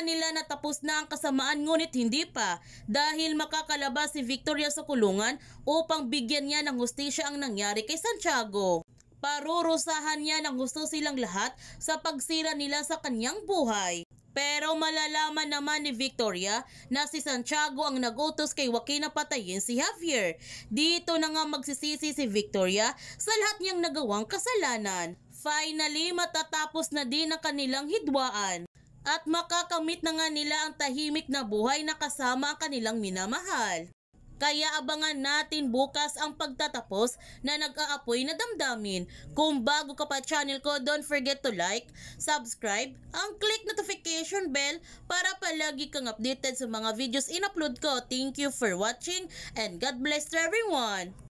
nila na tapos na ang kasamaan ngunit hindi pa dahil makakalabas si Victoria sa kulungan upang bigyan niya ng hustisya ang nangyari kay Santiago. Parurusahan niya ng gusto silang lahat sa pagsira nila sa kanyang buhay. Pero malalaman naman ni Victoria na si Santiago ang nagutos kay Joaquin na patayin si Javier. Dito na nga magsisisi si Victoria sa lahat niyang nagawang kasalanan. Finally, matatapos na din ang kanilang hidwaan at makakamit na nga nila ang tahimik na buhay na kasama ang kanilang minamahal. Kaya abangan natin bukas ang pagtatapos na nag-aapoy na damdamin. Kung bago ka pa channel ko, don't forget to like, subscribe, ang click notification bell para palagi kang updated sa mga videos in-upload ko. Thank you for watching and God bless to everyone!